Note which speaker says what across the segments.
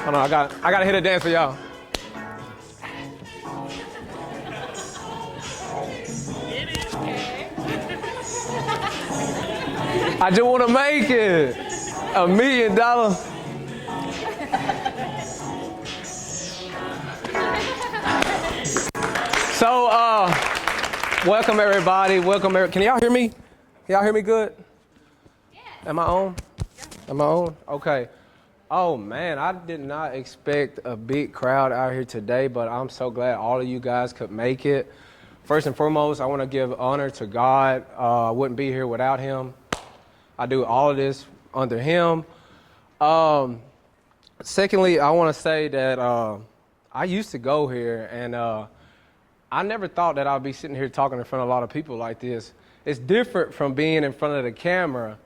Speaker 1: Hold on, I gotta hit a dance for y'all. I just want to make it $1 million. So, welcome everybody. Can y'all hear me? Can y'all hear me good?
Speaker 2: Yeah.
Speaker 1: Am I on?
Speaker 2: Yeah.
Speaker 1: Am I on? Okay. Oh man, I did not expect a big crowd out here today, but I'm so glad all of you guys could make it. First and foremost, I want to give honor to God. I wouldn't be here without him. I do all of this under him. Secondly, I want to say that I used to go here, and I never thought that I'd be sitting here talking in front of a lot of people like this. It's different from being in front of the camera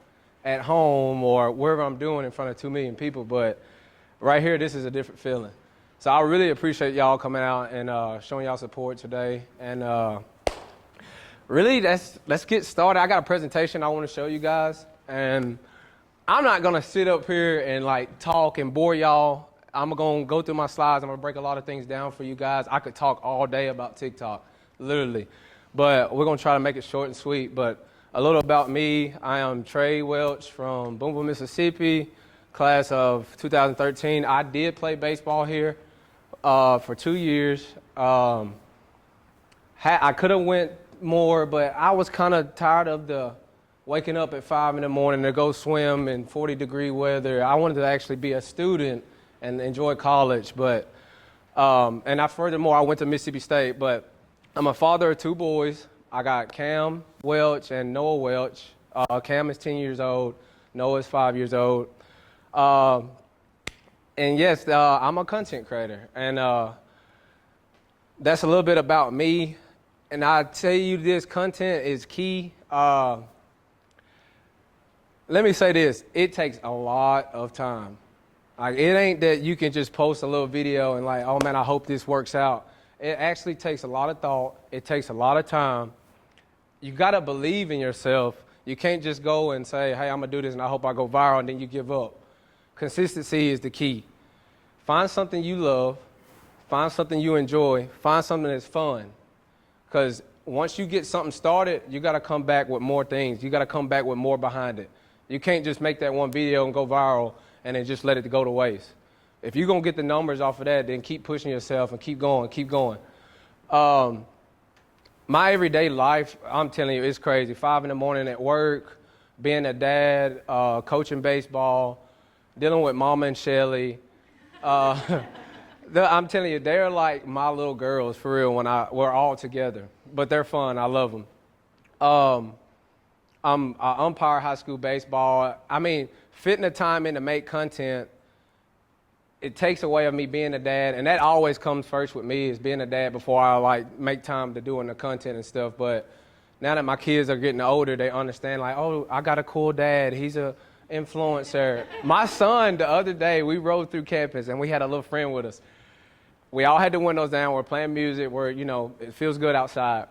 Speaker 1: at home or wherever I'm doing in front of 2 million people, but right here, this is a different feeling. So I really appreciate y'all coming out and showing y'all support today. And really, let's get started. I got a presentation I want to show you guys, and I'm not going to sit up here and like talk and bore y'all. I'm going to go through my slides. I'm going to break a lot of things down for you guys. I could talk all day about TikTok, literally. But we're going to try to make it short and sweet. But a little about me. I am Tre Welch from Boonville, Mississippi, class of 2013. I did play baseball here for 2 years. I could have went more, but I was kind of tired of the waking up at 5 in the morning to go swim in 40-degree weather. I wanted to actually be a student and enjoy college, but furthermore, I went to Mississippi State, but I'm a father of 2 boys. I got Cam Welch and Noah Welch. Cam is 10 years old. Noah is 5 years old. And yes, I'm a content creator, and that's a little bit about me. And I tell you, this content is key. Let me say this, it takes a lot of time. Like, it ain't that you can just post a little video and like, oh man, I hope this works out. It actually takes a lot of thought. It takes a lot of time. You gotta believe in yourself. You can't just go and say, hey, I'm gonna do this and I hope I go viral, and then you give up. Consistency is the key. Find something you love, find something you enjoy, find something that's fun. Because once you get something started, you gotta come back with more things. You gotta come back with more behind it. You can't just make that one video and go viral and then just let it go to waste. If you're going to get the numbers off of that, then keep pushing yourself and keep going, keep going. My everyday life, I'm telling you, it's crazy. 5 in the morning at work, being a dad, coaching baseball, dealing with Mama and Shelly. I'm telling you, they're like my little girls, for real, we're all together. But they're fun. I love them. I umpire high school baseball. I mean, fitting the time in to make content, it takes away of me being a dad, and that always comes first with me, is being a dad before I like make time to doing the content and stuff. But now that my kids are getting older, they understand like, oh, I got a cool dad. He's a influencer. My son, the other day, we rode through campus and we had a little friend with us. We all had the windows down. We're playing music. It feels good outside.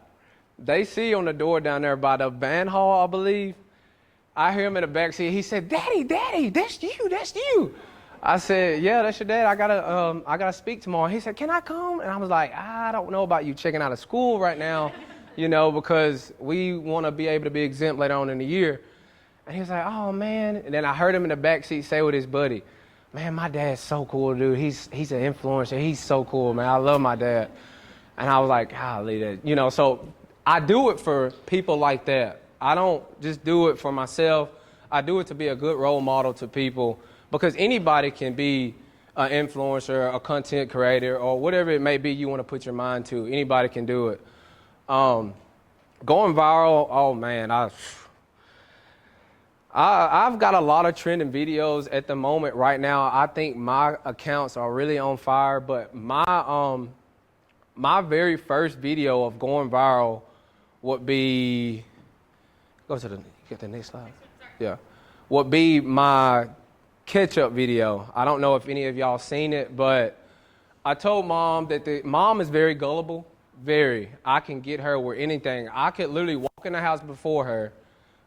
Speaker 1: They see on the door down there by the band hall, I believe. I hear him in the back seat. He said, Daddy, that's you. I said, yeah, that's your dad. I gotta speak tomorrow. He said, can I come? And I was like, I don't know about you checking out of school right now, because we want to be able to be exempt later on in the year. And he was like, oh man. And then I heard him in the back seat say with his buddy, man, my dad's so cool, dude. He's an influencer. He's so cool, man. I love my dad. And I was like, golly, that, so I do it for people like that. I don't just do it for myself. I do it to be a good role model to people, because anybody can be an influencer, a content creator, or whatever it may be you want to put your mind to. Anybody can do it. Going viral, oh man, I've got a lot of trending videos at the moment right now. I think my accounts are really on fire, but my very first video of going viral would be, get the next slide. Yeah. Would be my ketchup video. I don't know if any of y'all seen it, but I told mom that mom is very gullible, very. I can get her with anything. I could literally walk in the house before her,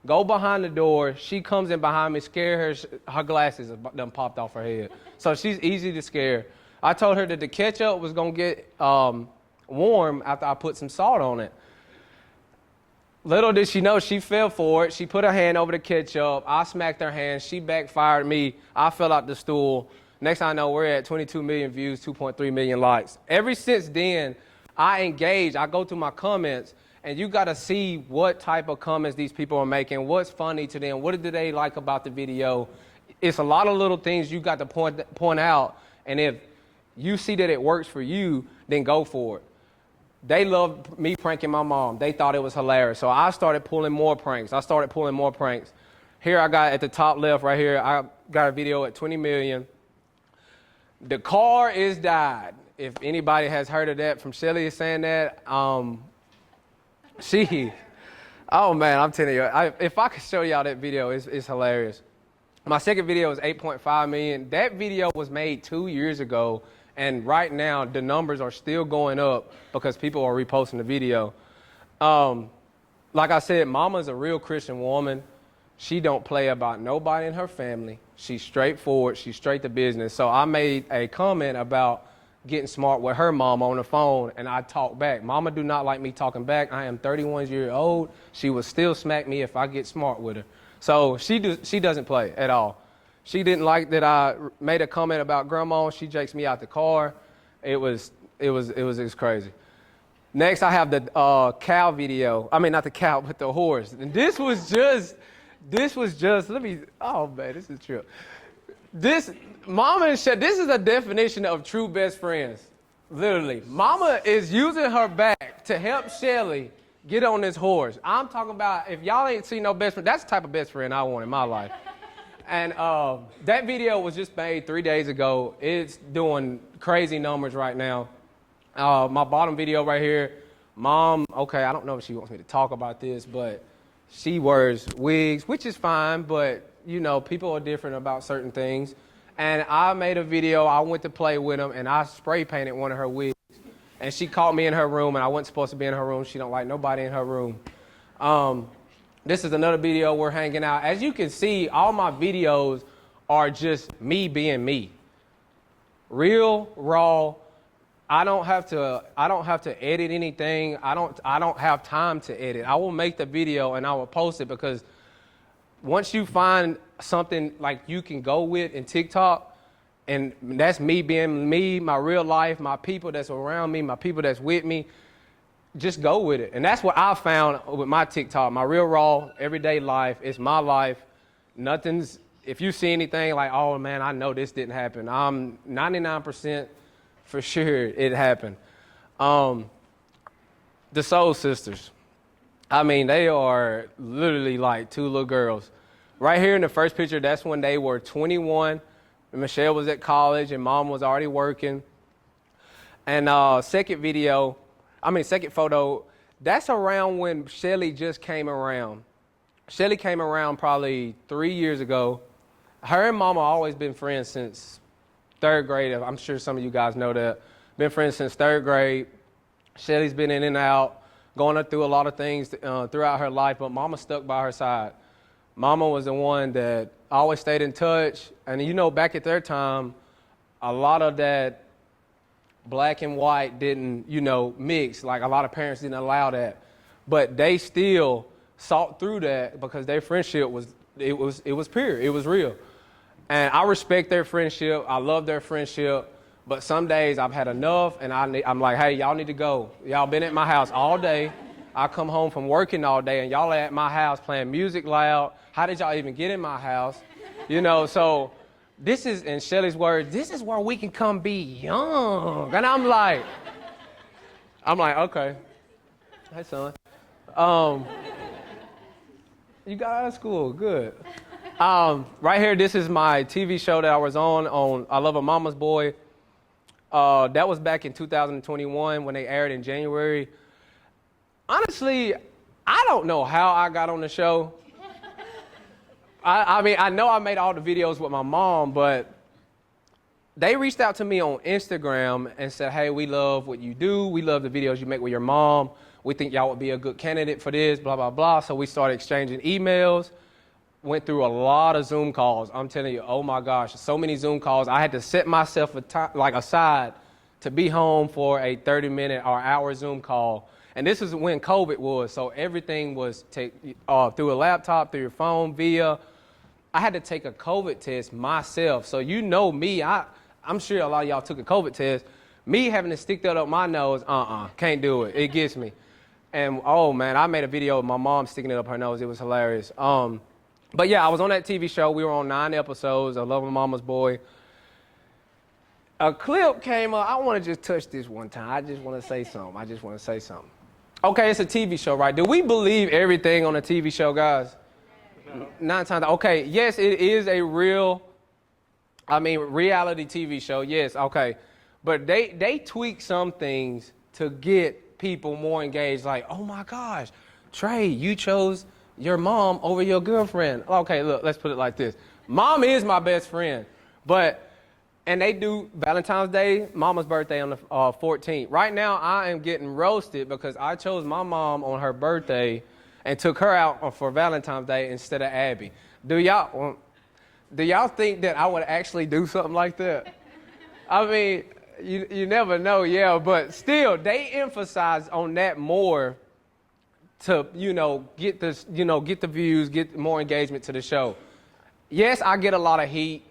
Speaker 1: Go behind the door. She comes in behind me, scare her. Her glasses done popped off her head. So she's easy to scare. I told her that the ketchup was going to get warm after I put some salt on it. Little did she know, she fell for it. She put her hand over the ketchup. I smacked her hand. She backfired me. I fell out the stool. Next thing I know, we're at 22 million views, 2.3 million likes. Ever since then, I engage. I go through my comments, and you got to see what type of comments these people are making, what's funny to them, what do they like about the video. It's a lot of little things you got to point out, and if you see that it works for you, then go for it. They loved me pranking my mom. They thought it was hilarious. So I started pulling more pranks. Here I got at the top left right here, I got a video at 20 million. The car is died. If anybody has heard of that from Shelly is saying that, oh man, I'm telling you, if I could show y'all that video, it's hilarious. My second video is 8.5 million. That video was made 2 years ago. And right now, the numbers are still going up because people are reposting the video. Like I said, Mama's a real Christian woman. She don't play about nobody in her family. She's straightforward. She's straight to business. So I made a comment about getting smart with her mom on the phone, and I talked back. Mama do not like me talking back. I am 31 years old. She will still smack me if I get smart with her. So she doesn't play at all. She didn't like that I made a comment about grandma. She jakes me out the car. It was crazy. Next, I have the cow video. I mean, not the cow, but the horse. And this was just, oh man, this is true. Mama and Shelly, this is a definition of true best friends. Literally. Mama is using her back to help Shelly get on this horse. I'm talking about, if y'all ain't seen no best friend, that's the type of best friend I want in my life. And that video was just made 3 days ago. It's doing crazy numbers right now. My bottom video right here, Mom, okay, I don't know if she wants me to talk about this, but she wears wigs, which is fine, but, you know, people are different about certain things. And I made a video, I went to play with them, and I spray painted one of her wigs. And she caught me in her room, and I wasn't supposed to be in her room. She don't like nobody in her room. This is another video we're hanging out. As you can see, all my videos are just me being me. Real, raw. I don't have to edit anything. I don't have time to edit. I will make the video and I will post it, because once you find something like you can go with in TikTok, and that's me being me, my real life, my people that's around me, my people that's with me, just go with it. And that's what I found with my TikTok, my real raw everyday life. It's my life. Nothing's, if you see anything like, oh man, I know this didn't happen, I'm 99% for sure it happened. The Soul Sisters. I mean, they are literally like two little girls. Right here in the first picture, that's when they were 21. And Michelle was at college and Mom was already working. And second photo, that's around when Shelly just came around. Shelly came around probably 3 years ago. Her and Mama always been friends since third grade. I'm sure some of you guys know that. Been friends since third grade. Shelly's been in and out, going through a lot of things throughout her life, but Mama stuck by her side. Mama was the one that always stayed in touch. And you know, back at their time, a lot of that black and white didn't, mix. Like a lot of parents didn't allow that. But they still sought through that because their friendship was pure. It was real. And I respect their friendship. I love their friendship. But some days I've had enough, and I'm like, hey, y'all need to go. Y'all been at my house all day. I come home from working all day, and y'all are at my house playing music loud. How did y'all even get in my house? So this is, in Shelly's words, this is where we can come be young. And I'm like, okay. Hey, son. You got out of school, good. Right here, this is my TV show that I was on I Love a Mama's Boy. That was back in 2021 when they aired in January. Honestly, I don't know how I got on the show. I mean, I know I made all the videos with my mom, but they reached out to me on Instagram and said, hey, we love what you do. We love the videos you make with your mom. We think y'all would be a good candidate for this, blah, blah, blah. So we started exchanging emails, went through a lot of Zoom calls. I'm telling you, oh my gosh, so many Zoom calls. I had to set myself aside to be home for a 30-minute or hour Zoom call. And this is when COVID was, so everything was through a laptop, through your phone, via. I had to take a COVID test myself. So you know me, I'm sure a lot of y'all took a COVID test. Me having to stick that up my nose, can't do it. It gets me. And oh man, I made a video of my mom sticking it up her nose. It was hilarious. But yeah, I was on that TV show. We were on 9 episodes of Love My Mama's Boy. A clip came up. I want to just touch this one time. I just want to say something. Okay, it's a TV show, right? Do we believe everything on a TV show, guys? No. 9 times. Okay, yes, it is a reality TV show. Yes, okay. But they tweak some things to get people more engaged. Like, oh my gosh, Tre, you chose your mom over your girlfriend. Okay, look, let's put it like this. Mom is my best friend, and they do Valentine's Day, Mama's birthday on the 14th. Right now, I am getting roasted because I chose my mom on her birthday and took her out for Valentine's Day instead of Abby. Do y'all think that I would actually do something like that? I mean, you never know, yeah, but still, they emphasize on that more to, get this, get the views, get more engagement to the show. Yes, I get a lot of heat.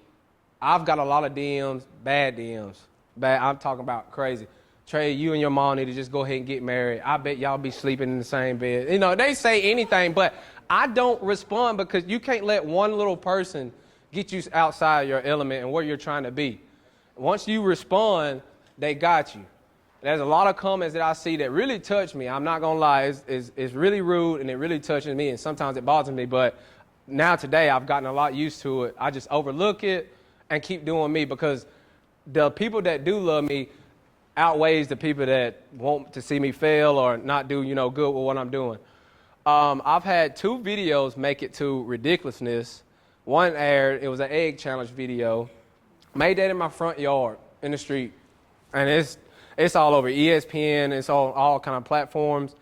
Speaker 1: I've got a lot of DMs, bad DMs. Bad, I'm talking about crazy. Tre, you and your mom need to just go ahead and get married. I bet y'all be sleeping in the same bed. They say anything, but I don't respond because you can't let one little person get you outside your element and where you're trying to be. Once you respond, they got you. There's a lot of comments that I see that really touch me. I'm not going to lie. It's really rude and it really touches me, and sometimes it bothers me. But now today I've gotten a lot used to it. I just overlook it and keep doing me because the people that do love me outweighs the people that want to see me fail or not do, good with what I'm doing. I've had 2 videos make it to ridiculousness. One aired. It was an egg challenge video. Made that in my front yard in the street. And it's all over ESPN. It's on all kind of platforms.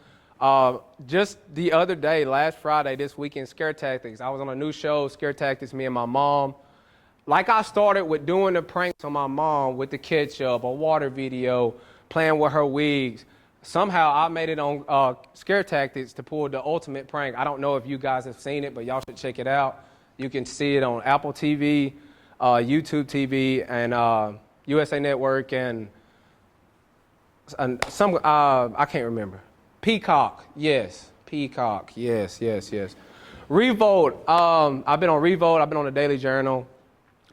Speaker 1: Just the other day, last Friday, this weekend, Scare Tactics. I was on a new show, Scare Tactics, me and my mom. Like I started with doing the pranks on my mom with the ketchup, a water video, playing with her wigs. Somehow I made it on Scare Tactics to pull the ultimate prank. I don't know if you guys have seen it, but y'all should check it out. You can see it on Apple TV, YouTube TV, and USA Network, and some, I can't remember. Peacock, yes. Revolt, I've been on Revolt, I've been on the Daily Journal.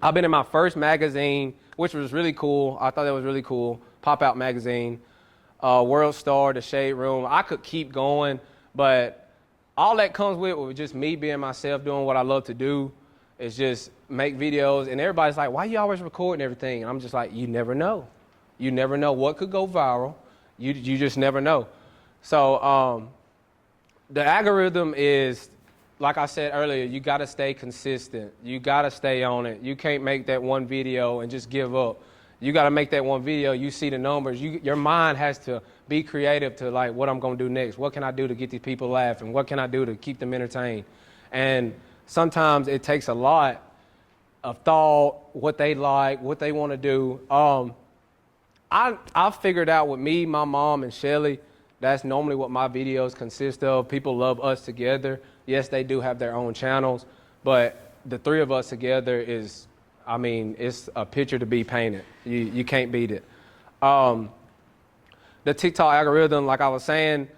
Speaker 1: I've been in my first magazine, which was really cool. I thought that was really cool. Pop-Out magazine, World Star, The Shade Room. I could keep going, but all that comes with just me being myself, doing what I love to do. Is just make videos, and everybody's like, why you always recording everything? And I'm just like, you never know. You never know what could go viral. You just never know. So the algorithm is, like I said earlier, you got to stay consistent. You got to stay on it. You can't make that one video and just give up. You got to make that one video. You see the numbers. Your mind has to be creative to like what I'm going to do next. What can I do to get these people laughing? What can I do to keep them entertained? And sometimes it takes a lot of thought, what they like, what they want to do. I figured out with me, my mom, and Shelly, that's normally what my videos consist of. People love us together. Yes, they do have their own channels, but the 3 of us together is, it's a picture to be painted. You can't beat it. The TikTok algorithm, like I was saying,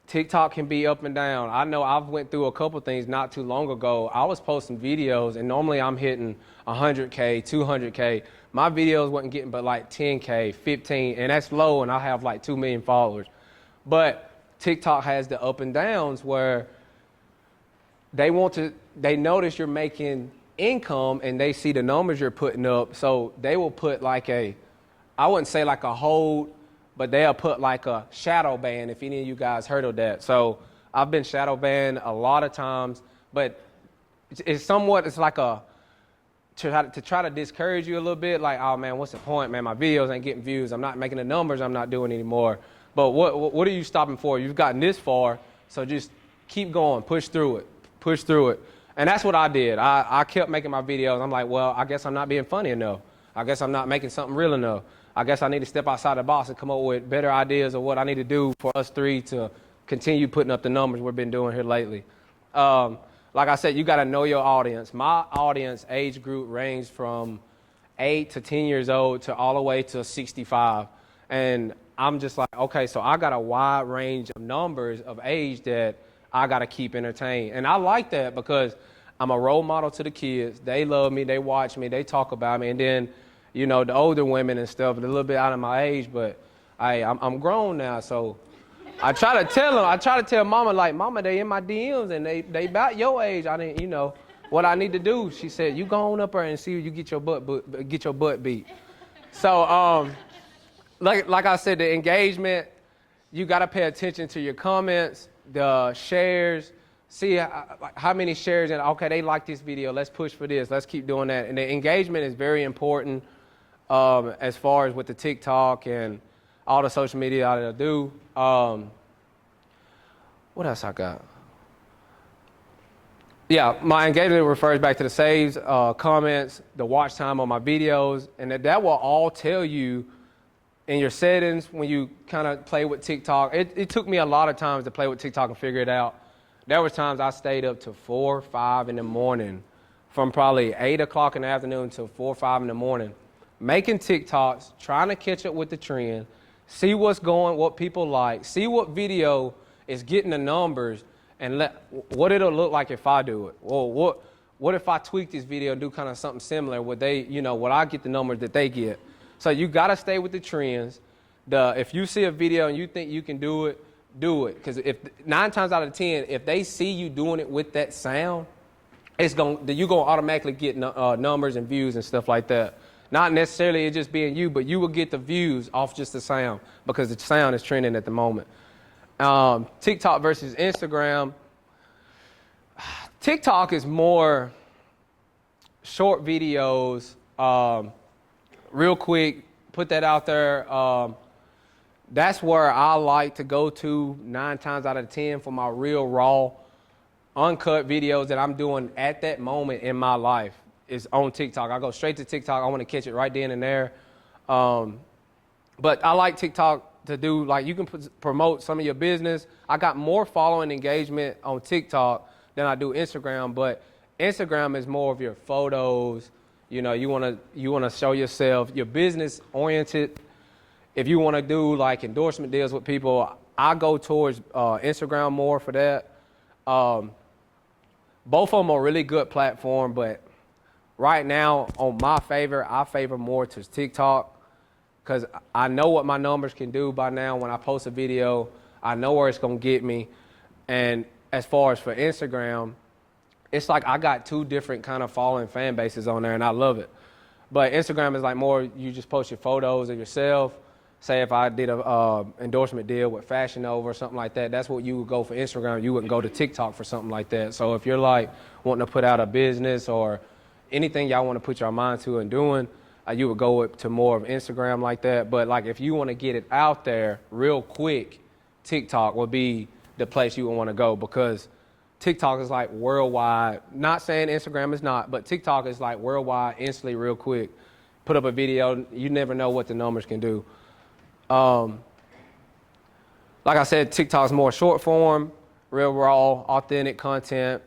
Speaker 1: TikTok can be up and down. I know I've went through a couple things not too long ago. I was posting videos, and normally I'm hitting 100K, 200K. My videos wasn't getting but like 10K, 15, and that's low, and I have like 2 million followers. But TikTok has the up and downs where they notice you're making income, and they see the numbers you're putting up, so they will put like I wouldn't say like a hold, but they'll put like a shadow ban, if any of you guys heard of that. So I've been shadow banned a lot of times, but it's like to try to discourage you a little bit, like, oh man, what's the point, man? My videos ain't getting views. I'm not making the numbers I'm not doing anymore. But what are you stopping for? You've gotten this far, so just keep going, push through it. And that's what I did. I kept making my videos. I'm like, well, I guess I'm not being funny enough. I guess I'm not making something real enough. I guess I need to step outside the box and come up with better ideas of what I need to do for us three to continue putting up the numbers we've been doing here lately. Like I said, you got to know your audience. My audience age group ranged from 8 to 10 years old to all the way to 65. And I'm just like, okay, so I got a wide range of numbers of age that I got to keep entertained. And I like that because I'm a role model to the kids. They love me. They watch me. They talk about me. And then, you know, the older women and stuff, they're a little bit out of my age, but I'm grown now. So I try to tell them, I try to tell mama, like, mama, they in my DMs and they about your age. I didn't, you know, what I need to do. She said, you go on up there and see you get your butt beat. So, like I said, the engagement, you got to pay attention to your comments, the shares, see how many shares, and okay, they like this video, let's push for this, let's keep doing that. And the engagement is very important as far as with the TikTok and all the social media I do. What else I got? Yeah, my engagement refers back to the saves, comments, the watch time on my videos, and that will all tell you in your settings when you kind of play with TikTok. It took me a lot of times to play with TikTok and figure it out. There was times I stayed up to 4 or 5 in the morning, from probably 8 o'clock in the afternoon to 4 or 5 in the morning, making TikToks, trying to catch up with the trend, see what's going, what people like, see what video is getting the numbers, and what it'll look like if I do it. Well, what if I tweak this video and do kind of something similar? Would they, you know, would I get the numbers that they get? So you got to stay with the trends. If you see a video and you think you can do it, do it. Because if 9 times out of 10, if they see you doing it with that sound, you're going to automatically get numbers and views and stuff like that. Not necessarily it just being you, but you will get the views off just the sound because the sound is trending at the moment. TikTok versus Instagram. TikTok is more short videos, real quick, put that out there. That's where I like to go to 9 times out of 10 for my real, raw, uncut videos that I'm doing at that moment in my life is on TikTok. I go straight to TikTok. I want to catch it right then and there. But I like TikTok to do, like, you can promote some of your business. I got more following engagement on TikTok than I do Instagram, but Instagram is more of your photos. You know, you want to show yourself, your business oriented. If you want to do like endorsement deals with people, I go towards Instagram more for that. Both of them are really good platform, but right now I favor more to TikTok because I know what my numbers can do by now. When I post a video, I know where it's going to get me. And as far as for Instagram, it's like I got 2 different kind of following fan bases on there, and I love it. But Instagram is like more, you just post your photos of yourself. Say if I did a endorsement deal with Fashion Nova or something like that, that's what you would go for Instagram. You wouldn't go to TikTok for something like that. So if you're like wanting to put out a business or anything y'all want to put your mind to and doing, you would go to more of Instagram like that. But like if you want to get it out there real quick, TikTok would be the place you would want to go because TikTok is like worldwide. Not saying Instagram is not, but TikTok is like worldwide, instantly, real quick. Put up a video, you never know what the numbers can do. Like I said, TikTok's more short form, real raw, authentic content.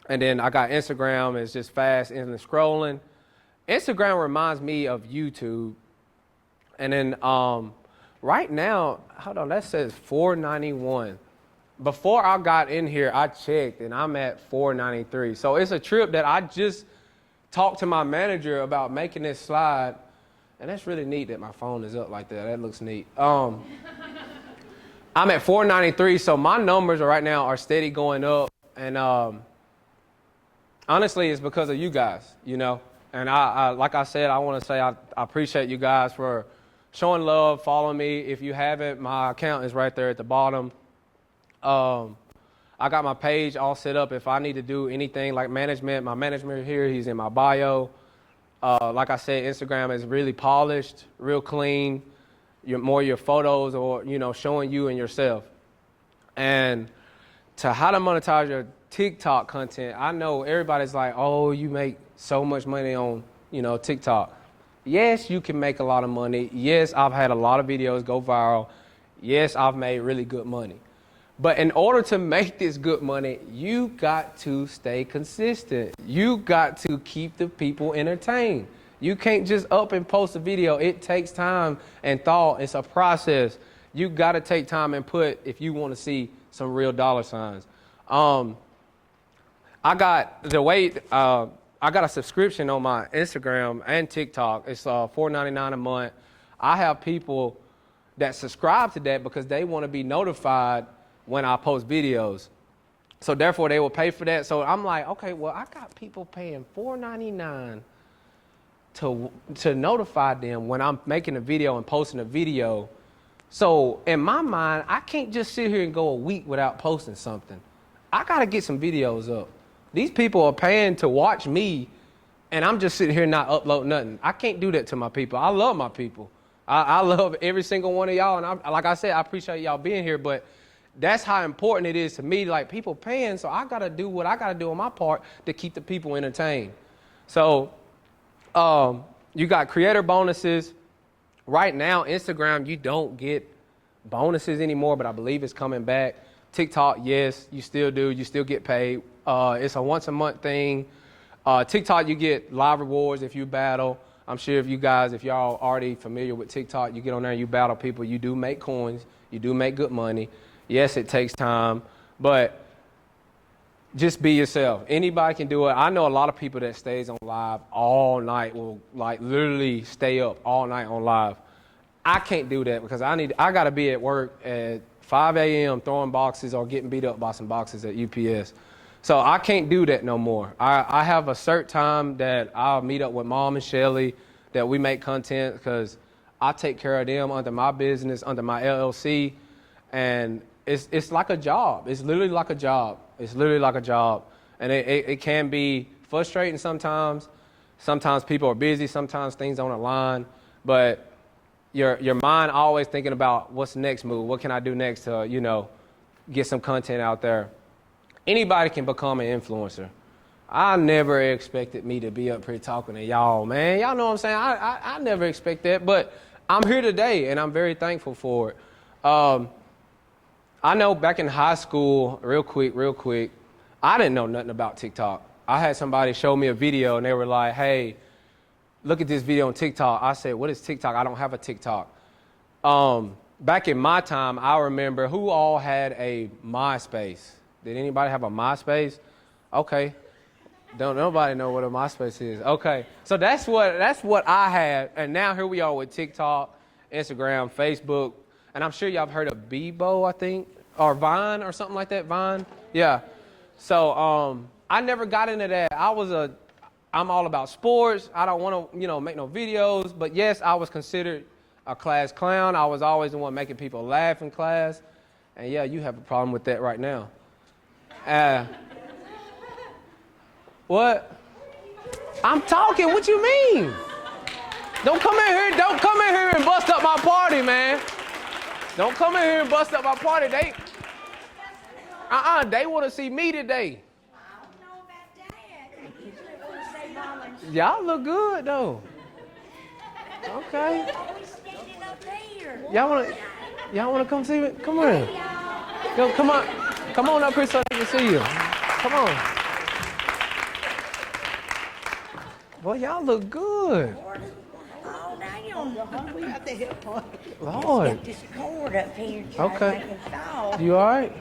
Speaker 1: And then I got Instagram, it's just fast, instant scrolling. Instagram reminds me of YouTube. And then right now, hold on, that says $4.91. Before I got in here, I checked, and I'm at $4.93. So it's a trip that I just talked to my manager about making this slide, and that's really neat that my phone is up like that. That looks neat. I'm at $4.93, so my numbers right now are steady going up, and honestly, it's because of you guys, you know. And I like I said, I want to say I appreciate you guys for showing love, following me. If you haven't, my account is right there at the bottom. I got my page all set up. If I need to do anything like management, my management here, he's in my bio. Like I said, Instagram is really polished, real clean. your photos or, showing you and yourself. And to how to monetize your TikTok content, I know everybody's like, oh, you make so much money on, TikTok. Yes, you can make a lot of money. Yes, I've had a lot of videos go viral. Yes, I've made really good money. But in order to make this good money, you got to stay consistent. You got to keep the people entertained. You can't just up and post a video. It takes time and thought. It's a process. You got to take time and put if you want to see some real dollar signs. I got a subscription on my Instagram and TikTok. It's $4.99 a month. I have people that subscribe to that because they want to be notified when I post videos. So therefore they will pay for that. So I'm like, okay, well, I got people paying $4.99 to notify them when I'm making a video and posting a video. So in my mind, I can't just sit here and go a week without posting something. I got to get some videos up. These people are paying to watch me, and I'm just sitting here not uploading nothing. I can't do that to my people. I love my people. I love every single one of y'all. And like I said, I appreciate y'all being here, but that's how important it is to me. Like, people paying, so I got to do what I got to do on my part to keep the people entertained. So you got creator bonuses. Right now, Instagram, you don't get bonuses anymore, but I believe it's coming back. TikTok, yes, you still do. You still get paid. It's a once-a-month thing. TikTok, you get live rewards if you battle. I'm sure if y'all already familiar with TikTok, you get on there and you battle people. You do make coins. You do make good money. Yes, it takes time, but just be yourself. Anybody can do it. I know a lot of people that stays on live all night, will like literally stay up all night on live. I can't do that because I got to be at work at 5 a.m. throwing boxes or getting beat up by some boxes at UPS. So I can't do that no more. I have a certain time that I'll meet up with Mom and Shelly that we make content because I take care of them under my business, under my LLC, and it's like a job. It's literally like a job. It's literally like a job, and it can be frustrating sometimes. Sometimes people are busy. Sometimes things don't align, but your mind always thinking about what's the next move. What can I do next to get some content out there? Anybody can become an influencer. I never expected me to be up here talking to y'all, man. Y'all know what I'm saying? I never expect that, but I'm here today, and I'm very thankful for it. I know back in high school, real quick, I didn't know nothing about TikTok. I had somebody show me a video, and they were like, hey, look at this video on TikTok. I said, what is TikTok? I don't have a TikTok. Back in my time, I remember who all had a MySpace. Did anybody have a MySpace? Okay. Don't nobody know what a MySpace is. Okay. So that's what I had. And now here we are with TikTok, Instagram, Facebook. And I'm sure y'all have heard of Bebo, I think, or Vine or something like that. Vine. Yeah. So I never got into that. I'm all about sports. I don't want to, make no videos. But yes, I was considered a class clown. I was always the one making people laugh in class. And yeah, you have a problem with that right now. What? I'm talking. What you mean? Don't come in here and bust up my party, man. Don't come in here and bust up my party. They want to see me today.
Speaker 2: I don't know about that. They usually want to say volunteer.
Speaker 1: Y'all look good though. Okay.
Speaker 2: Always standing up there.
Speaker 1: Y'all wanna come see me? Come on. Yo, come on up here so I can see you. Come on. Boy, y'all look good.
Speaker 2: Oh, damn. We got the hip on.
Speaker 1: Lord.
Speaker 2: Got this cord up here.
Speaker 1: Okay.
Speaker 2: To make it fall.
Speaker 1: You all right?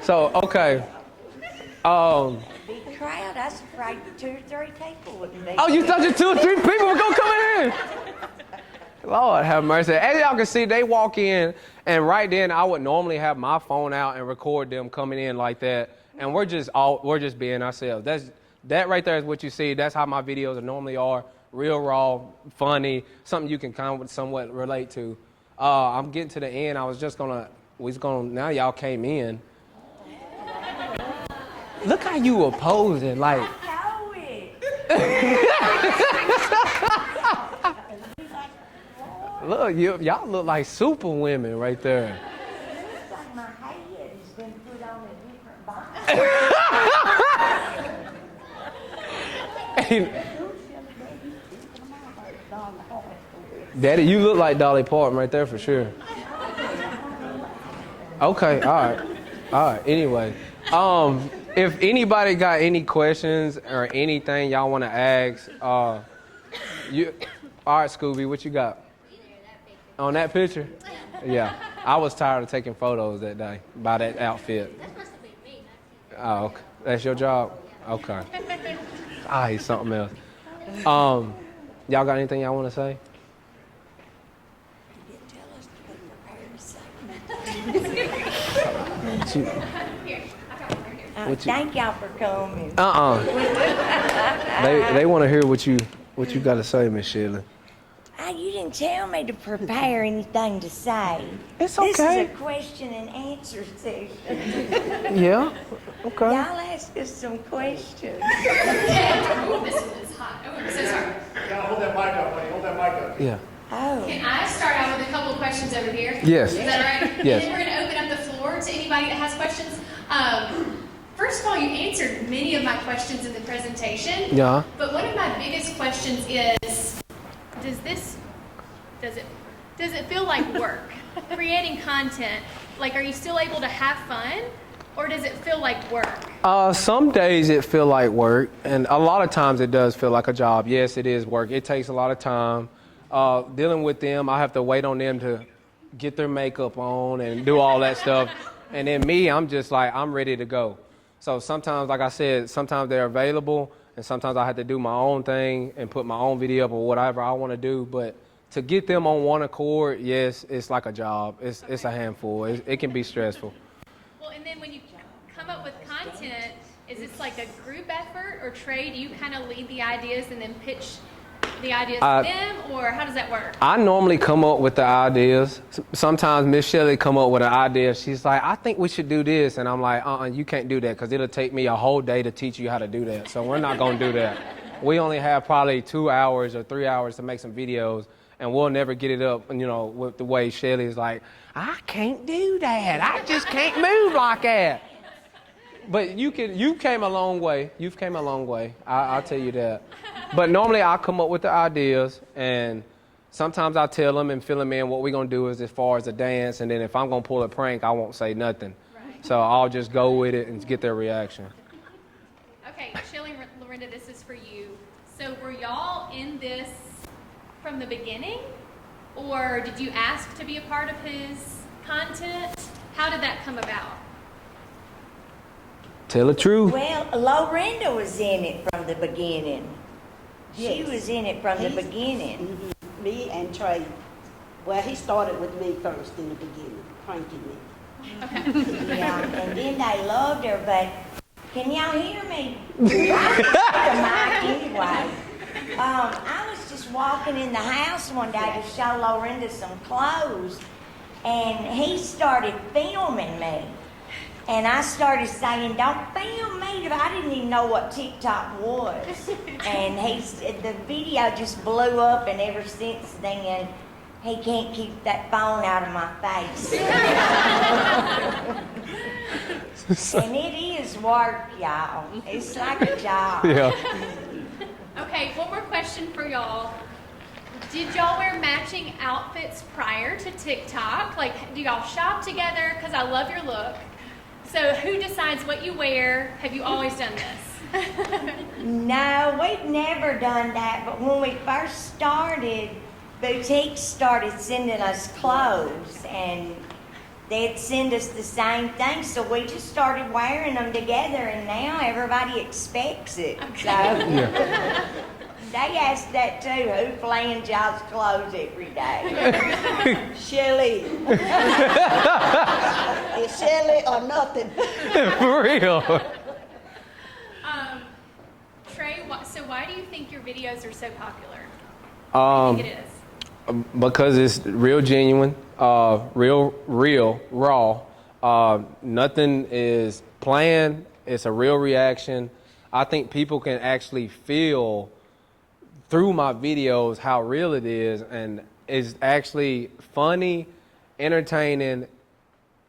Speaker 1: So, okay.
Speaker 2: Big crowd. I was afraid 2 or 3 people wouldn't be.
Speaker 1: Oh, you thought you 2 or 3 people were gonna come in here? Lord have mercy. As y'all can see, they walk in, and right then I would normally have my phone out and record them coming in like that. And we're just being ourselves. That right there is what you see. That's how my videos normally are. Real raw, funny, something you can kind of somewhat relate to. I'm getting to the end. Now y'all came in. Look how you opposing, like.
Speaker 2: I know it.
Speaker 1: Look, y'all look like super women right there.
Speaker 2: It looks like my head has been put on a different body.
Speaker 1: Daddy, you look like Dolly Parton right there for sure. Okay, all right. Anyway, if anybody got any questions or anything y'all want to ask, all right, Scooby, what you got? On that picture? Yeah, I was tired of taking photos that day by that outfit.
Speaker 3: That must have been me, not you.
Speaker 1: Oh, okay. That's your job? Okay. I hate something else. Y'all got anything y'all want to say?
Speaker 2: Thank y'all for coming.
Speaker 1: They want to hear what you got to say, Miss Shirley.
Speaker 2: You didn't tell me to prepare anything to say.
Speaker 1: It's
Speaker 2: This
Speaker 1: okay.
Speaker 2: is a question and answer session.
Speaker 1: Yeah. Okay.
Speaker 2: Y'all ask us some questions.
Speaker 3: Oh, this one's hot. Oh, I'm so sorry.
Speaker 4: Hold that mic up, buddy. Hold that mic up.
Speaker 1: Yeah.
Speaker 2: Oh.
Speaker 3: Can I start out with a couple of questions over here?
Speaker 1: Yes.
Speaker 3: Is that all right?
Speaker 1: Yes.
Speaker 3: And then we're going to open up the floor to anybody that has questions. First of all, you answered many of my questions in the presentation.
Speaker 1: Yeah.
Speaker 3: But one of my biggest questions is, does it feel like work? Creating content, like, are you still able to have fun, or does it feel like work?
Speaker 1: Some days it feel like work, and a lot of times it does feel like a job. Yes, it is work. It takes a lot of time. Dealing with them, I have to wait on them to get their makeup on and do all that stuff. And then me, I'm just like, I'm ready to go. So sometimes, like I said, sometimes they're available, and sometimes I have to do my own thing and put my own video up or whatever I want to do. But to get them on one accord, yes, it's like a job. It's a handful. It can be stressful.
Speaker 3: Well, and then when you come up with content, is this like a group effort, or Tre, do you kind of lead the ideas and then pitch the ideas to them, or how does that work?
Speaker 1: I normally come up with the ideas. Sometimes Miss Shelley come up with an idea. She's like, I think we should do this. And I'm like, you can't do that, because it'll take me a whole day to teach you how to do that. So we're not going to do that. We only have probably 2 hours or 3 hours to make some videos, and we'll never get it up, with the way Shelley's like, I can't do that. I just can't move like that. But you came a long way. You've came a long way. I'll tell you that. But normally I'll come up with the ideas, and sometimes I'll tell them and fill them in what we're going to do as far as the dance, and then if I'm going to pull a prank, I won't say nothing. Right. So I'll just go with it and get their reaction.
Speaker 3: Okay, Shelley, Lorinda, this is for you. So were y'all in this from the beginning, or did you ask to be a part of his content? How did that come about?
Speaker 1: Tell the truth.
Speaker 2: Well, Lorinda was in it from the beginning. She
Speaker 5: Yes.
Speaker 2: was in it from the beginning.
Speaker 5: Mhm. Me and Tre. Well, he started with me first in the beginning, pranking me.
Speaker 2: Yeah, and then they loved her, but can y'all hear me? The mic anyway. I was just walking in the house one day to show Lorinda some clothes, and he started filming me. And I started saying, don't film me. I didn't even know what TikTok was. And the video just blew up, and ever since then, he can't keep that phone out of my face. And it is work, y'all. It's like a job.
Speaker 1: Yeah.
Speaker 3: Okay, one more question for y'all. Did y'all wear matching outfits prior to TikTok? Like, do y'all shop together? Because I love your look. So who decides what you wear? Have you always done this?
Speaker 2: No, we've never done that. But when we first started, boutiques started sending us clothes, and they'd send us the same thing. So we just started wearing them together, and now everybody expects it.
Speaker 3: Okay.
Speaker 1: Yeah.
Speaker 2: They ask that too. Who flans y'all's clothes every day?
Speaker 5: Shelley. It's Shelley or nothing.
Speaker 1: For real.
Speaker 3: Tre, so why do you think your videos are so popular?
Speaker 1: Um,
Speaker 3: I think it is.
Speaker 1: Because it's real genuine, real, raw. Nothing is planned. It's a real reaction. I think people can actually feel through my videos how real it is, and is actually funny, entertaining.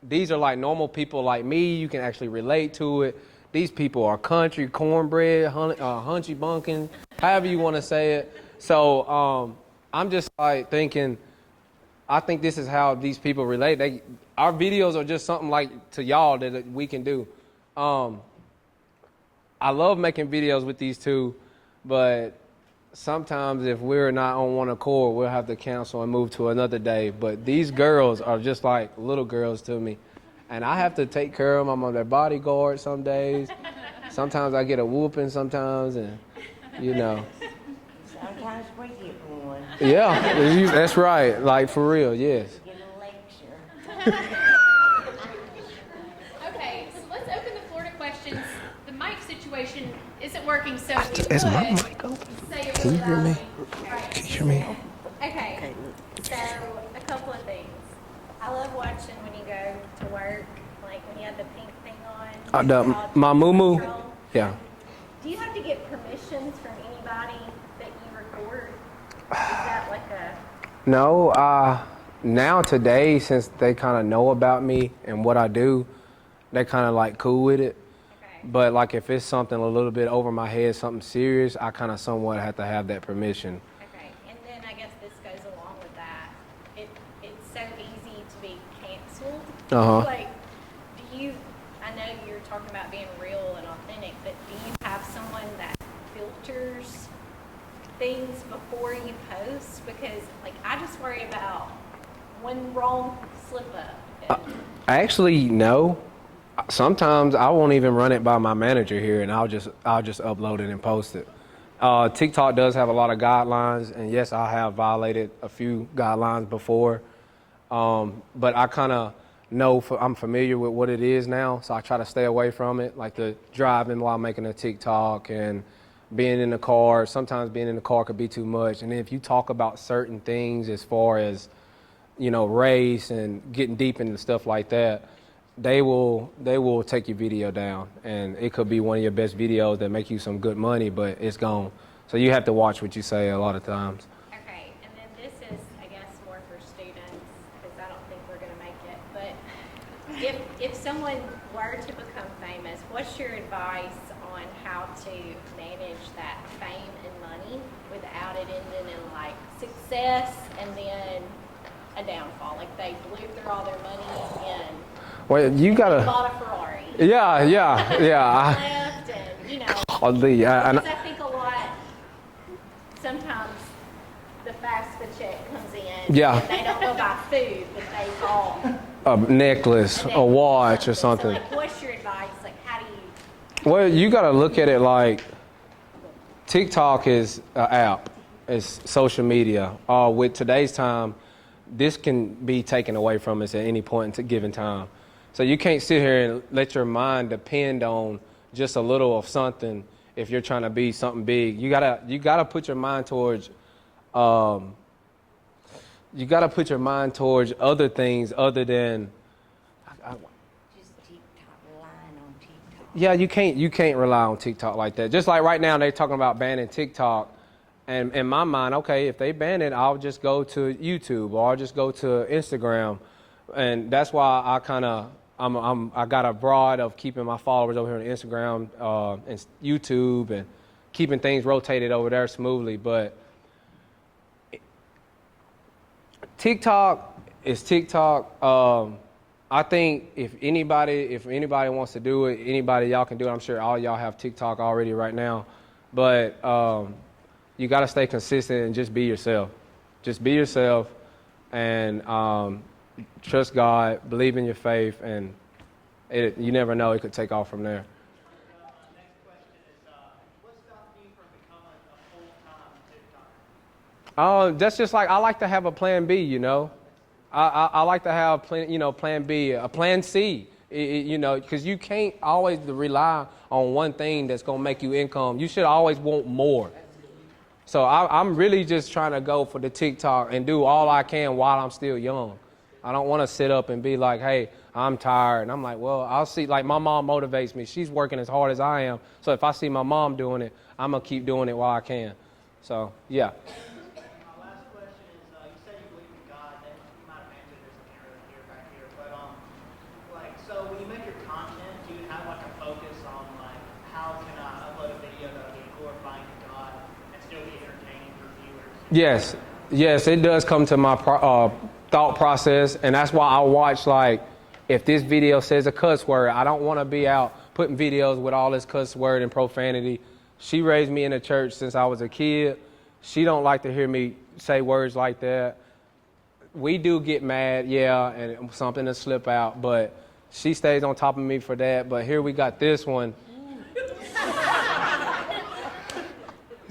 Speaker 1: These are like normal people like me. You can actually relate to it. These people are country, cornbread, hunchy bunkin, however you want to say it. So I'm just like thinking, I think this is how these people relate. Our videos are just something like to y'all that we can do. I love making videos with these two, but sometimes if we're not on one accord, we'll have to cancel and move to another day. But these girls are just like little girls to me. And I have to take care of them. I'm on their bodyguard some days. Sometimes I get a whooping sometimes, and, you know.
Speaker 2: Sometimes we get one.
Speaker 1: Yeah, that's right. Like, for real, yes.
Speaker 2: Get a lecture.
Speaker 3: Okay, so let's open the floor to questions. The mic situation isn't working, so if you
Speaker 1: Is my
Speaker 3: would,
Speaker 1: mic open?
Speaker 3: say it
Speaker 1: Can you
Speaker 3: really
Speaker 1: hear me?
Speaker 3: loudly. All right.
Speaker 1: Can you hear me?
Speaker 6: Okay, so a couple of things. I love watching when you go to work, like when you have the pink thing on.
Speaker 1: My moo-moo? Yeah.
Speaker 6: Do you have to get permissions from anybody that you record? Is that like a...
Speaker 1: No, now today, since they kind of know about me and what I do, they kind of like cool with it.
Speaker 6: Okay.
Speaker 1: But like if it's something a little bit over my head, something serious, I kind of somewhat have to have that permission.
Speaker 6: Okay, and then I guess this goes along with that. It's so easy to be canceled.
Speaker 1: Uh-huh.
Speaker 6: Like, I know you're talking about being real and authentic, but do you have someone that filters things before you post? Because, like, I just worry about one wrong slip up.
Speaker 1: Actually, no. Sometimes I won't even run it by my manager here, and I'll just upload it and post it. TikTok does have a lot of guidelines, and yes, I have violated a few guidelines before, but I kind of know I'm familiar with what it is now, so I try to stay away from it, like the driving while making a TikTok and being in the car. Sometimes being in the car could be too much, and then if you talk about certain things as far as, you know, race and getting deep into stuff like that, they will take your video down, and it could be one of your best videos that make you some good money, but it's gone. So you have to watch what you say a lot of times.
Speaker 6: Okay, and then this is, I guess, more for students, because I don't think we're going to make it. But if someone were to become famous, what's your advice on how to manage that fame and money without it ending in, like, success and then a downfall? Like, they blew through all their money and
Speaker 1: Well, you gotta.
Speaker 6: bought a Ferrari.
Speaker 1: Yeah.
Speaker 6: Left and, you know.
Speaker 1: Golly,
Speaker 6: Because I think a lot, sometimes the fast food check comes in.
Speaker 1: Yeah.
Speaker 6: And they don't go buy food, but they bought
Speaker 1: a necklace, a watch, or
Speaker 6: So,
Speaker 1: something.
Speaker 6: like, what's your advice? Like, how do you...
Speaker 1: Well, you gotta look at it like TikTok is an app. It's social media. With today's time, this can be taken away from us at any point in given time. So you can't sit here and let your mind depend on just a little of something if you're trying to be something big. You gotta put your mind towards other things other than
Speaker 2: Just TikTok, relying on TikTok.
Speaker 1: yeah, you can't rely on TikTok like that. Just like right now they're talking about banning TikTok. And in my mind, okay, if they ban it, I'll just go to YouTube or I'll just go to Instagram. And that's why I got a broad of keeping my followers over here on Instagram and YouTube and keeping things rotated over there smoothly. But TikTok is TikTok. I think if anybody wants to do it, y'all can do it. I'm sure all y'all have TikTok already right now. But you got to stay consistent and just be yourself. Just be yourself and trust God, believe in your faith, and you never know, it could take off from there.
Speaker 4: Next question is, what stopped you from becoming a full-time TikToker?
Speaker 1: That's just like, I like to have a plan B, you know. I like to have plan B, a plan C, you know, because you can't always rely on one thing that's going to make you income. You should always want more. So I'm really just trying to go for the TikTok and do all I can while I'm still young. I don't want to sit up and be like, hey, I'm tired. And I'm like, well, I'll see. Like, my mom motivates me. She's working as hard as I am. So if I see my mom doing it, I'm going to keep doing it while I can. So, yeah.
Speaker 4: My last question is, you said you glorifying to God and still be entertaining for viewers?
Speaker 1: Yes, yes, it does come to my thought process, and that's why I watch, like, if this video says a cuss word, I don't want to be out putting videos with all this cuss word and profanity. She raised me in the church since I was a kid. She don't like to hear me say words like that. We do get mad, yeah, and something to slip out, but she stays on top of me for that. But here we got this one.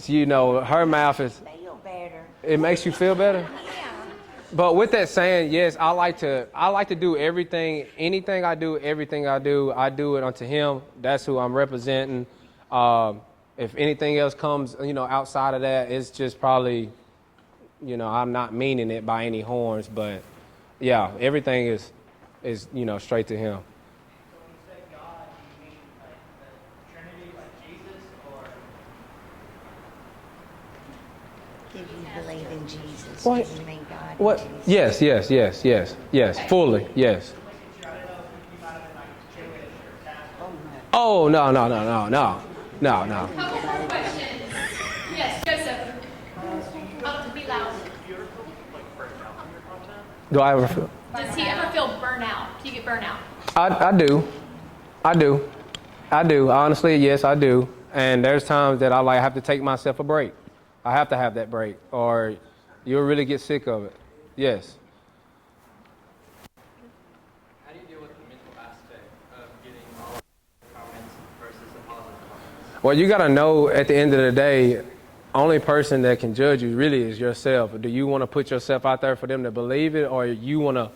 Speaker 1: You know, her mouth is...
Speaker 2: Feel better.
Speaker 1: It makes you feel better?
Speaker 2: Yeah.
Speaker 1: But with that saying, yes, I like to do everything, anything I do, everything I do it unto him. That's who I'm representing. If anything else comes, outside of that, it's just probably, I'm not meaning it by any horns, but yeah, everything is straight to him.
Speaker 4: So when you say God, you mean like the Trinity, like Jesus, or?
Speaker 2: Do you believe in Jesus?
Speaker 1: What?
Speaker 2: Do you mean God and
Speaker 1: What?
Speaker 2: Jesus?
Speaker 1: Yes, fully, yes.
Speaker 4: I don't know if you might have been like Jewish or Catholic.
Speaker 1: Oh, no.
Speaker 3: Couple more questions. Yes, Joseph. Oh, be loud.
Speaker 1: Do I ever feel?
Speaker 3: Does he ever feel burnout? Do you get burnout?
Speaker 1: I do. Honestly, yes, I do. And there's times that I have to take myself a break. I have to have that break, or you'll really get sick of it. Yes.
Speaker 7: How do you deal with the mental aspect of getting all the comments versus the positive comments?
Speaker 1: Well, you got to know at the end of the day, only person that can judge you really is yourself. Do you want to put yourself out there for them to believe it, or you want to,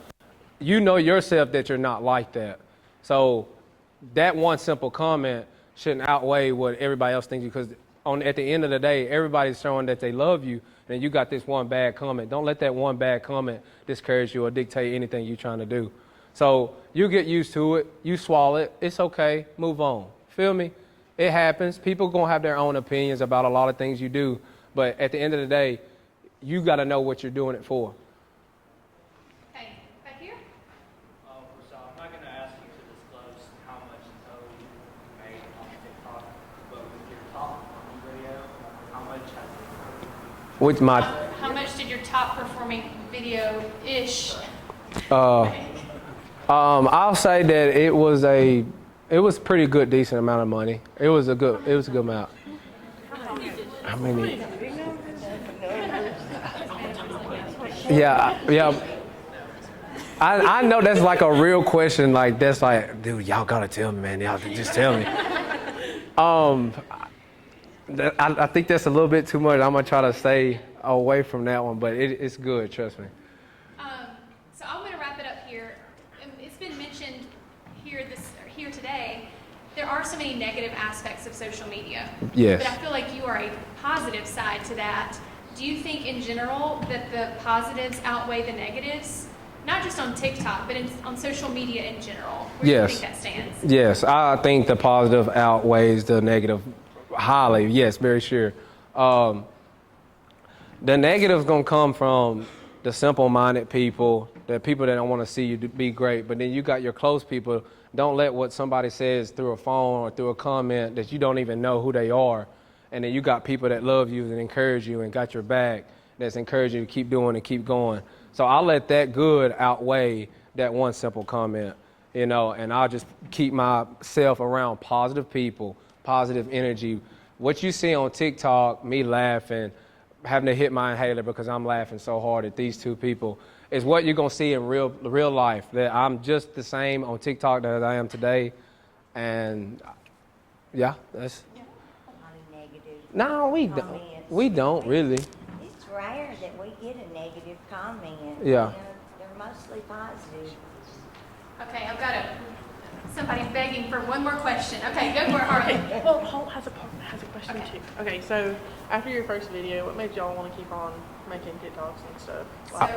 Speaker 1: yourself that you're not like that. So that one simple comment shouldn't outweigh what everybody else thinks, because at the end of the day, everybody's showing that they love you, and you got this one bad comment. Don't let that one bad comment discourage you or dictate anything you're trying to do. So you get used to it. You swallow it. It's okay. Move on. Feel me? It happens. People going to have their own opinions about a lot of things you do. But at the end of the day, you got to know what you're doing it for.
Speaker 3: Okay, back here.
Speaker 7: So I'm not going to ask you to disclose how much total you made on TikTok, but with your top performing video, how much has it?
Speaker 1: With my,
Speaker 3: How much did your top performing video-ish?
Speaker 1: I'll say that it was pretty good, decent amount of money. It was a good amount. How many? Yeah. I know that's like a real question. Like, that's like, dude, y'all gotta tell me, man. Y'all just tell me. I think that's a little bit too much. I'm gonna try to stay away from that one, but it's good, trust me.
Speaker 3: So I'm going to wrap it up here. It's been mentioned here today. There are so many negative aspects of social media.
Speaker 1: Yes.
Speaker 3: But I feel like you are a positive side to that. Do you think in general that the positives outweigh the negatives? Not just on TikTok, but on social media in general. Where do you think that stands?
Speaker 1: Yes, I think the positive outweighs the negative highly. Yes, very sure. The negative's going to come from the simple-minded people, the people that don't want to see you be great. But then you got your close people. Don't let what somebody says through a phone or through a comment that you don't even know who they are. And then you got people that love you and encourage you and got your back, that's encouraging you to keep doing and keep going. So I'll let that good outweigh that one simple comment, and I'll just keep myself around positive people, positive energy. What you see on TikTok, me laughing, having to hit my inhaler because I'm laughing so hard at these two people, is what you're going to see in real life. That I'm just the same on TikTok that I am today. And yeah, that's... No, we don't really.
Speaker 2: It's rare that we get a negative comment.
Speaker 1: Yeah.
Speaker 2: They're mostly positive.
Speaker 3: Okay, I've got somebody begging for one more question. Okay, go for it, Harley.
Speaker 8: Well, Holt has a question too. Okay, so after your first video, what made y'all want to keep on making TikToks and stuff?
Speaker 3: So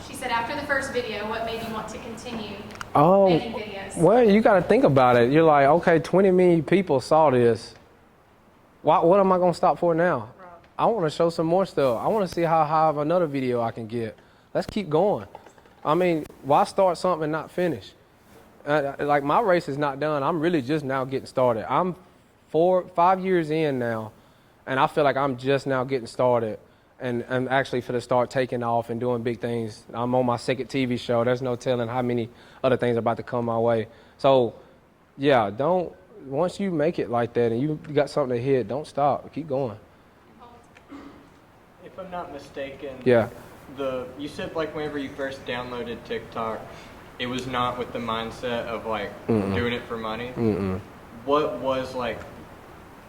Speaker 3: she said after the first video, what made you want to continue
Speaker 1: Oh,
Speaker 3: making videos?
Speaker 1: well, you got to think about it. You're like, okay, 20 million people saw this. What am I going to stop for now?
Speaker 8: Right.
Speaker 1: I want to show some more stuff. I want to see how high of another video I can get. Let's keep going. I mean, why start something and not finish? Like, my race is not done. I'm really just now getting started. I'm 5 years in now, And I feel like I'm just now getting started, and I'm actually finna start taking off and doing big things. I'm on my second TV show. There's no telling how many other things are about to come my way. So, yeah, once you make it like that and you got something to hit, don't stop. Keep going.
Speaker 9: If I'm not mistaken,
Speaker 1: Yeah.
Speaker 9: You said like whenever you first downloaded TikTok, it was not with the mindset of like doing it for money. What was like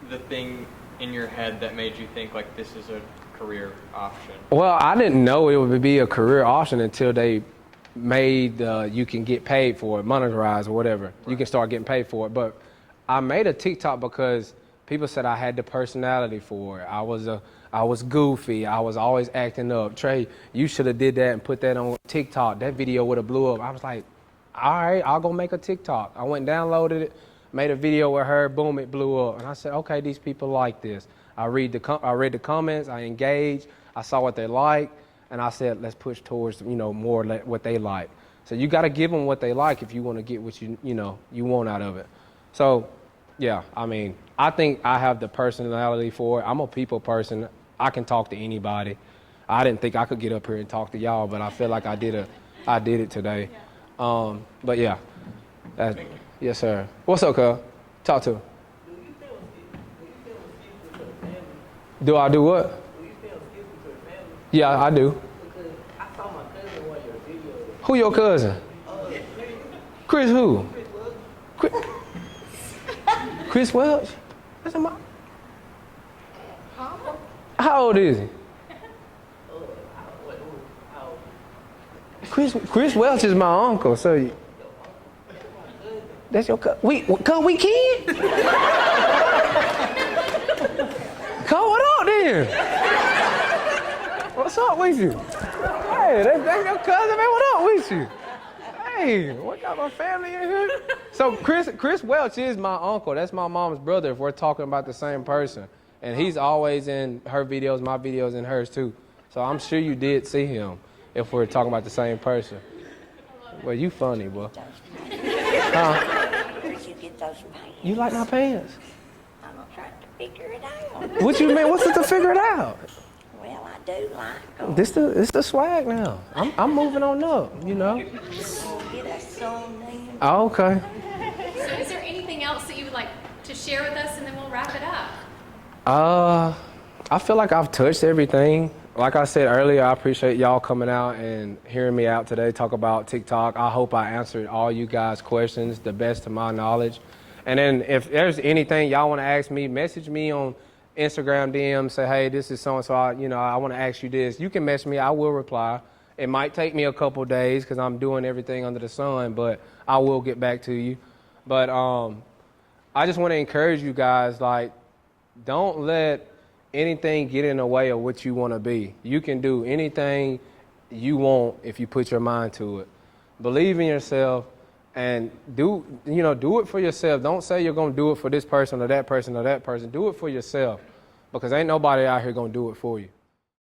Speaker 9: the thing in your head that made you think like this is a career option?
Speaker 1: Well, I didn't know it would be a career option until they made you can get paid for it, monetized or whatever. Right. You can start getting paid for it. But I made a TikTok because people said I had the personality for it. I was goofy. I was always acting up. Tre, you should have did that and put that on TikTok. That video would have blew up. I was like, all right, I'll go make a TikTok. I went and downloaded it, made a video with her. Boom, it blew up. And I said, okay, these people like this. I read the comments. I engaged. I saw what they like, and I said, let's push towards more what they like. So you got to give them what they like if you want to get what you want out of it. So, yeah, I mean, I think I have the personality for it. I'm a people person. I can talk to anybody. I didn't think I could get up here and talk to y'all, but I feel like I did it today. But yeah, yes, sir. What's up, cuz? Talk to him. Do I do what?
Speaker 4: Do you feel skillful to your family?
Speaker 1: Yeah, I do.
Speaker 4: Because I saw my cousin in one of your videos.
Speaker 1: Who your cousin? Chris who? Chris Welch? That's my. How old is he? Chris Welch is my uncle, so that's your cousin. We can? Come what up then? What's up with you? Hey, that's your cousin, man. What up with you? Hey, what got my family in here? So Chris Welch is my uncle. That's my mom's brother if we're talking about the same person. And he's always in her videos, my videos, and hers too. So I'm sure you did see him if we're talking about the same person. Well, you funny, boy. Huh?
Speaker 2: Where'd you get those pants?
Speaker 1: You like my pants?
Speaker 2: I'm trying to figure it out.
Speaker 1: What you mean? What's it to figure it out?
Speaker 2: Well, I do like them.
Speaker 1: This the swag now. I'm moving on up,
Speaker 2: We'll get us some then.
Speaker 1: Oh, okay.
Speaker 3: So is there anything else that you would like to share with us, and then we'll wrap it up?
Speaker 1: I feel like I've touched everything. Like I said earlier, I appreciate y'all coming out and hearing me out today talk about TikTok. I hope I answered all you guys' questions the best of my knowledge. And then if there's anything y'all want to ask me, message me on Instagram DM, say, hey, this is so-and-so, I want to ask you this. You can message me, I will reply. It might take me a couple days because I'm doing everything under the sun, but I will get back to you. But I just want to encourage you guys, like, don't let anything get in the way of what you want to be. You can do anything you want if you put your mind to it. Believe in yourself and do it for yourself. Don't say you're going to do it for this person or that person or that person. Do it for yourself because ain't nobody out here going to do it for you.